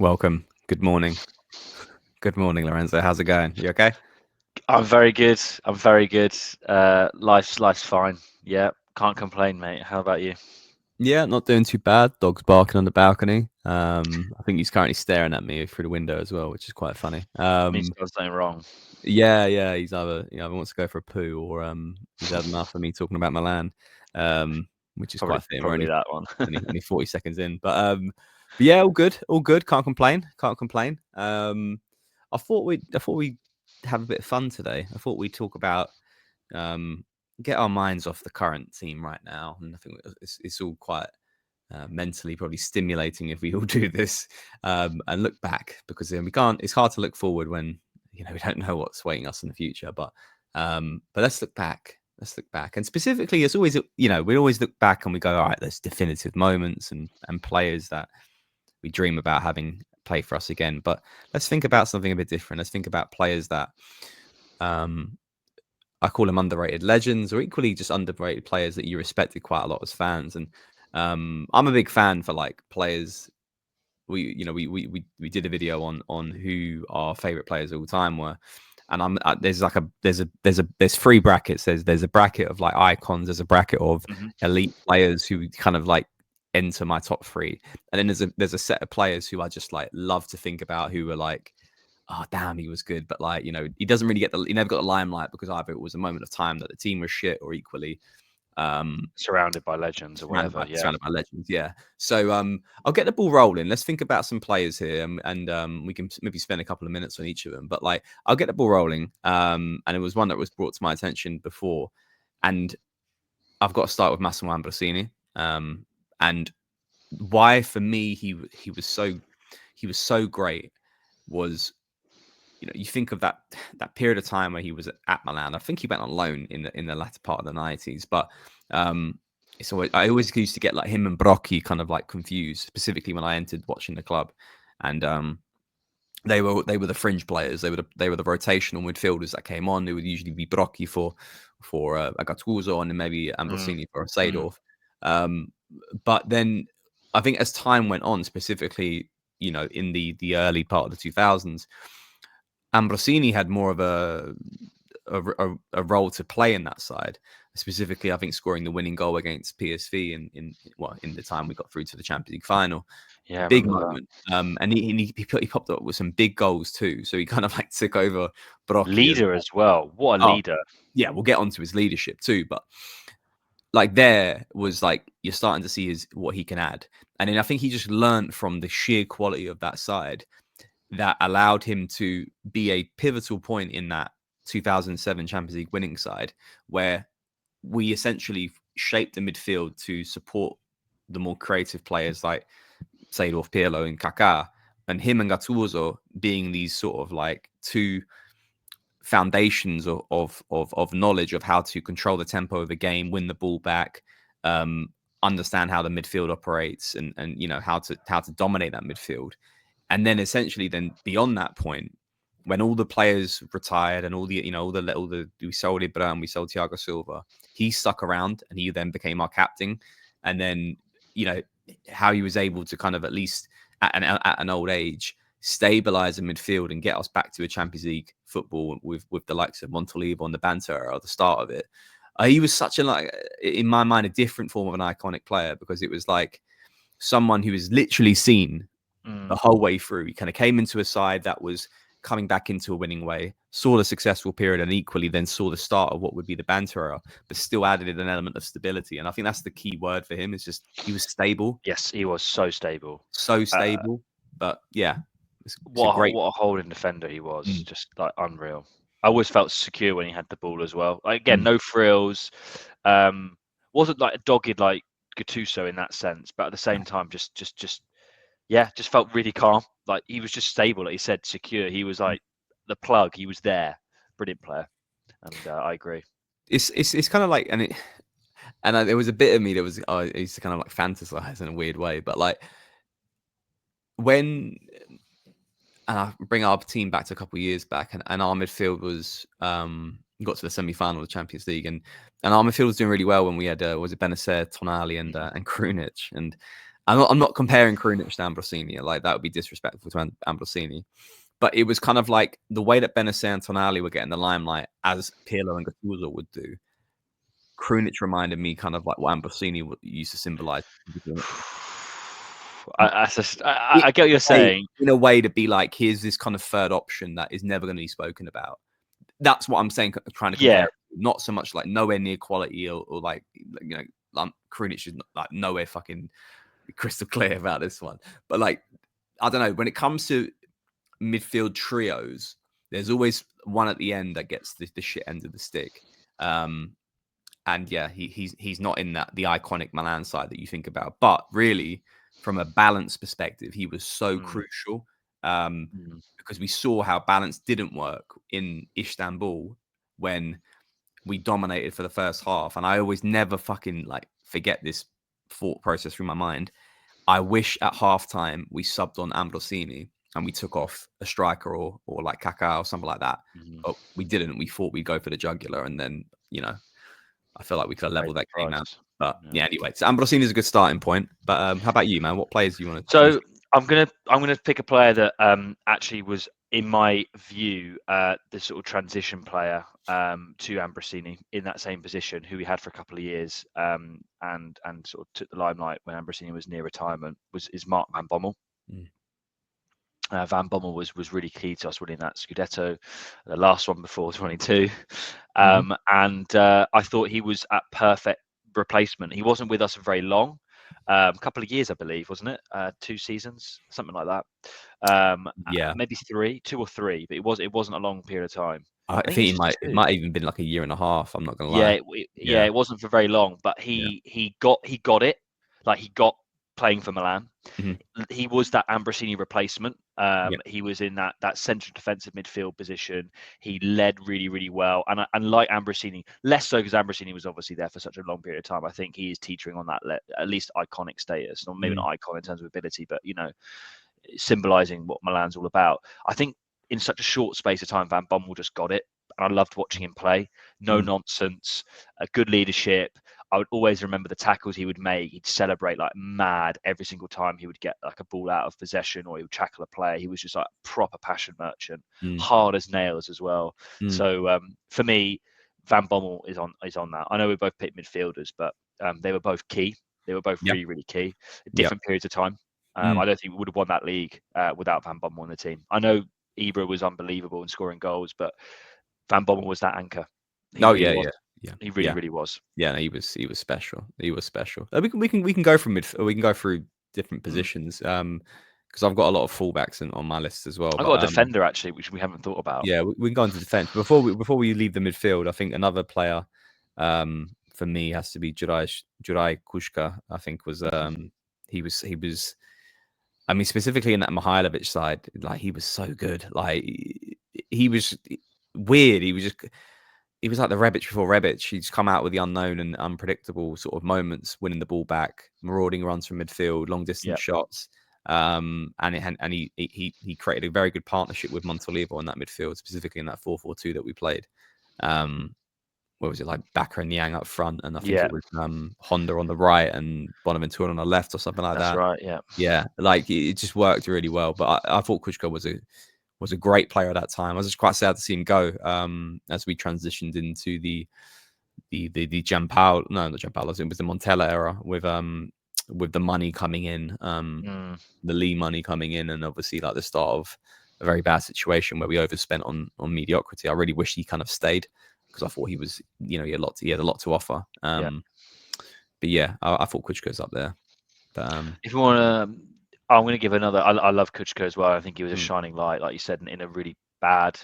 Welcome. Good morning. Good morning, Lorenzo. How's it going? You okay? I'm very good. I'm very good. Life's fine. Yeah, can't complain, mate. How about you? Yeah, not doing too bad. Dog's barking on the balcony. I think he's currently staring at me through the window as well, which is quite funny. Means I've done something wrong. Yeah. He's either wants to go for a poo or he's had enough of me talking about Milan, which is Probably, quite fitting. We're probably only that one. only 40 seconds in, but yeah, all good, all good. Can't complain. Can't complain. I thought we'd have a bit of fun today. I thought we'd talk about um, get our minds off the current team right now. And I think it's all quite mentally probably stimulating if we all do this and look back because then we can't. It's hard to look forward when we don't know what's waiting us in the future. But let's look back. Let's look back, and specifically, it's always we always look back and we go, all right, there's definitive moments and players that we dream about having play for us again. But let's think about something a bit different. Let's think about players that um, I call them underrated legends, or equally just underrated players that you respected quite a lot as fans. And I'm a big fan for like players. We did a video on who our favorite players of all time were, and there's three brackets. There's a bracket of like icons. There's a bracket of Mhm. elite players who kind of like enter my top three, and then there's a set of players who I just like love to think about who are like, oh damn, he was good, but like he doesn't really he never got the limelight because either it was a moment of time that the team was shit, or equally um Surrounded by legends or whatever. Yeah. surrounded by legends. Yeah. So I'll get the ball rolling. Let's think about some players here, and we can maybe spend a couple of minutes on each of them. But like I'll get the ball rolling. And it was one that was brought to my attention before, and I've got to start with Massimo Ambrosini. And why for me he was so great was, you think of that period of time where he was at Milan. I think he went on loan in the latter part of the 90s, but I always used to get like him and Brocchi kind of like confused, specifically when I entered watching the club, and they were the fringe players. They were the rotational midfielders that came on. It would usually be Brocchi for Gattuso, and then maybe Mm, Ambrosini for mm. Seedorf. Um, but then I think as time went on, specifically in the early part of the 2000s, Ambrosini had more of a role to play in that side. Specifically, I think scoring the winning goal against PSV in the time we got through to the Champions League final. Yeah, I Big remember that. moment. And he popped up with some big goals too. So he kind of like took over Brocchi as Leader well. as well. What a Oh, leader. yeah, we'll get onto his leadership too. But like there was like you're starting to see what he can add. And then I think he just learned from the sheer quality of that side that allowed him to be a pivotal point in that 2007 Champions League winning side, where we essentially shaped the midfield to support the more creative players like Seedorf, Pirlo, and Kaká, and him and Gattuso being these sort of like two foundations of knowledge of how to control the tempo of the game, win the ball back, um, understand how the midfield operates, and how to dominate that midfield. And then essentially, then beyond that point, when all the players retired and all the we sold Ibra and we sold Thiago Silva, he stuck around and he then became our captain. And then you know how he was able to kind of at least at an old age stabilize the midfield and get us back to a Champions League football with the likes of Montolivo on the banter at the start of it. He was such a, like, in my mind, a different form of an iconic player because it was like someone who was literally seen the Mm. whole way through. He kind of came into a side that was coming back into a winning way, saw the successful period, and equally then saw the start of what would be the banter era, but still added in an element of stability. And I think that's the key word for him. Is just he was stable, Yes, he was so stable. so Uh, stable. But yeah, it's a what a, great. what a holding defender he was. Mm, Just like unreal. I always felt secure when he had the ball as well. Like, again, mm. no frills. Um, wasn't like a dogged like Gattuso in that sense, but at the same time, just yeah, just felt really calm. Like he was just stable. Like he said, secure. He was like the plug. He was there. Brilliant player, and I agree. It's kind of like, there was a bit of me that was, I used to kind of like fantasize in a weird way, but like when, and I bring our team back to a couple of years back, and our midfield was got to the semi-final of the Champions League, and our midfield was doing really well when we had was it Benacer, Tonali, and Mhm. Krunic, and I'm not comparing Krunic to Ambrosini. Like that would be disrespectful to Ambrosini. But it was kind of like the way that Benacer and Tonali were getting the limelight, as Pirlo and Gattuso would do. Krunic reminded me kind of like what Ambrosini used to symbolize. I get what you're saying. In a way, to be like, here's this kind of third option that is never going to be spoken about. That's what I'm saying, trying to compare. Yeah. Not so much like nowhere near quality or like, Krunic is like nowhere fucking crystal clear about this one. But like, I don't know, when it comes to midfield trios, there's always one at the end that gets the shit end of the stick. And yeah, he's not in the iconic Milan side that you think about. But really, from a balance perspective, he was so crucial. Because we saw how balance didn't work in Istanbul when we dominated for the first half. And I always never fucking like forget this thought process through my mind. I wish at halftime we subbed on Ambrosini and we took off a striker or like Kaká or something like that. But we didn't. We thought we'd go for the jugular, and then, I feel like we could have leveled that game out. But yeah, anyway, so Ambrosini is a good starting point. But how about you, man? What players do you want to? So I'm gonna pick a player that actually was, in my view, the sort of transition player to Ambrosini in that same position, who we had for a couple of years, and sort of took the limelight when Ambrosini was near retirement, is Mark Van Bommel. Van Bommel was really key to us winning that Scudetto, the last one before 22. And I thought he was a perfect replacement. He wasn't with us for very long. A couple of years, I believe, wasn't it? 2 seasons, something like that. Yeah, maybe 2 or 3, but it wasn't a long period of time. I think it might have even been like a year and a half. I'm not gonna lie. It wasn't for very long, but he got it. Like, he got playing for Milan. He was that Ambrosini replacement. He was in that central defensive midfield position. He led really, really well. And like Ambrosini, less so because Ambrosini was obviously there for such a long period of time. I think he is teetering on that at least iconic status, or maybe not icon in terms of ability, but symbolizing what Milan's all about. I think in such a short space of time, Van Bommel just got it. And I loved watching him play. No nonsense, a good leadership. I would always remember the tackles he would make. He'd celebrate like mad every single time he would get like a ball out of possession, or he would tackle a player. He was just like a proper passion merchant, hard as nails as well. So for me, Van Bommel is on that. I know we both picked midfielders, but they were both key. They were both really, really key at different periods of time. I don't think we would have won that league without Van Bommel on the team. I know Ibra was unbelievable in scoring goals, but Van Bommel was that anchor. He really was. Yeah, no, he was special. He was special. We can go from we can go through different positions. Because I've got a lot of fullbacks on my list as well. I've got a defender actually, which we haven't thought about. Yeah, we can go into defense. Before we leave the midfield, I think another player for me has to be Juraj Kuška. I think was he was. I mean, specifically in that Mihailovic side, like, he was so good. Like, he was weird. He was like the Rebic before Rebic. He's come out with the unknown and unpredictable sort of moments, winning the ball back, marauding runs from midfield, long distance shots. And he created a very good partnership with Montolivo in that midfield, specifically in that 4-4-2 that we played. What was it, like Bacca and Yang up front, and I think it was Honda on the right and Bonaventura on the left or something like that. That's right. Yeah. Yeah, like, it just worked really well. But I thought Kuška was a great player at that time. I was just quite sad to see him go as we transitioned into the Gianpaolo. No, not Gianpaolo. It was the Montella era with the money coming in, the Lee money coming in, and obviously like the start of a very bad situation where we overspent on mediocrity. I really wish he kind of stayed, because I thought he was, he had a lot to offer. But yeah, I thought Kučka's up there. But if you want to, I'm going to give another. I love Kučka as well. I think he was a shining light, like you said, in a really bad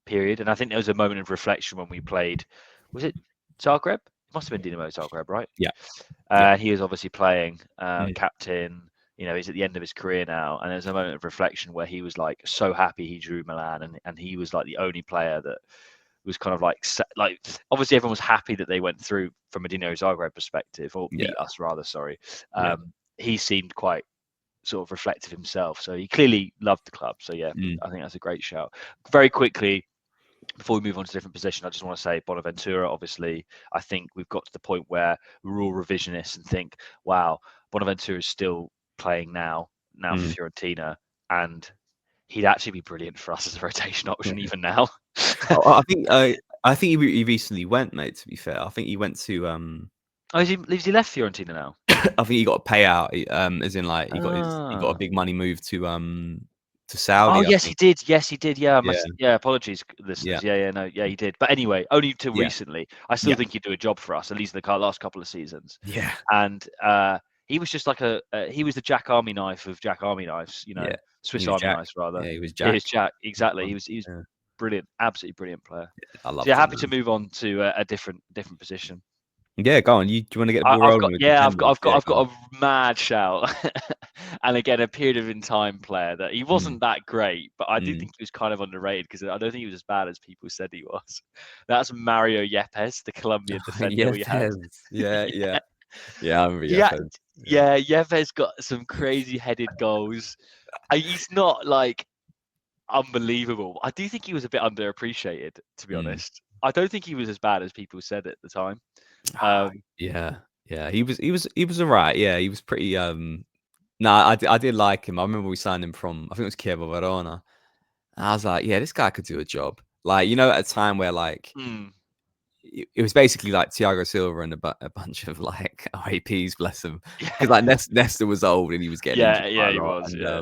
period. And I think there was a moment of reflection when we played. Was it Zagreb? It must have been Dinamo Zagreb, right? Yeah. He was obviously playing captain. He's at the end of his career now, and there's a moment of reflection where he was like so happy he drew Milan, and he was like the only player that was kind of like obviously everyone was happy that they went through from a Dinamo Zagreb perspective, or beat us rather. Sorry, he seemed quite sort of reflective himself, so he clearly loved the club. So I think that's a great shout. Very quickly, before we move on to a different position, I just want to say Bonaventura. Obviously, I think we've got to the point where we're all revisionists and think, wow, Bonaventura is still playing now for Mm. Fiorentina, and he'd actually be brilliant for us as a rotation option even now. I think he recently went, mate. To be fair, I think he went to Oh, has he left Fiorentina now? I think he got a payout, as in like he got a big money move to Saudi. Oh, I yes, think. he did. Yes, he did. Yeah, Yeah, apologies, listeners. yeah, Yeah, he did. But anyway, only till yeah, recently. I still yeah, think he'd do a job for us, at least the last couple of seasons. yeah, And he was just like he was the Jack Army knife of Jack Army knives, yeah. Swiss He was Army Jack. knives rather. Yeah, he was Yeah, Jack. he's Jack. Exactly. He was Yeah, brilliant, absolutely brilliant player. I So yeah, loved him, happy to man. move on to a different position. Yeah, go on. Do you want to get the ball rolling with defenders? I've Go on. got a mad shout, and again a period of in time player that he wasn't that great, but I do think he was kind of underrated because I don't think he was as bad as people said he was. That's Mario Yepes, the Colombian defender we had. Yepes. Yeah. I remember Yeah, Yepes. yeah, Yepes got some crazy headed goals. He's not like unbelievable. I do think he was a bit underappreciated, to be honest. I don't think he was as bad as people said at the time. Yeah. He was alright. Yeah, he was pretty. No, I did like him. I remember we signed him from, I think it was Chievo Verona. And I was like, yeah, this guy could do a job. Like, at a time where like it was basically like Thiago Silva and a bunch of like RAPs, bless him, because like Nesta was old and he was getting injured Yeah, quite a he lot. was. And Yeah.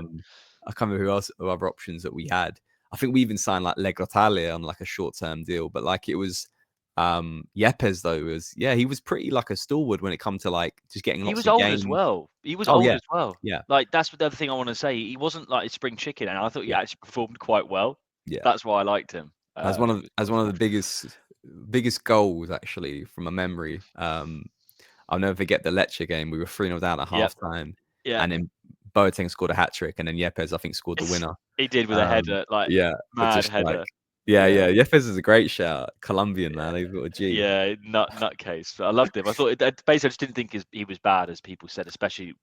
I can't remember who other options that we had. I think we even signed like Legrotale on like a short-term deal, but like it was Yepes though he was pretty like a stalwart when it come to like just getting He lots was of old as games. well. He was Oh old yeah, as well. yeah, Like that's the other thing I want to say. He wasn't like a spring chicken, and I thought he yeah, actually performed quite well. yeah. That's why I liked him. As He was one of quite the biggest goals actually from a memory. I'll never forget the Lecce game. We were 3-0 down at Yep. half time, Yeah. and then Boateng scored a hat trick, and then Yepes I think scored the winner. He did with a header, like Yeah, but mad just like header. yeah, Yepes is a great shout. Colombian man, he's got a G. Yeah, nutcase. But I loved him. I thought basically I just didn't think he was bad as people said, especially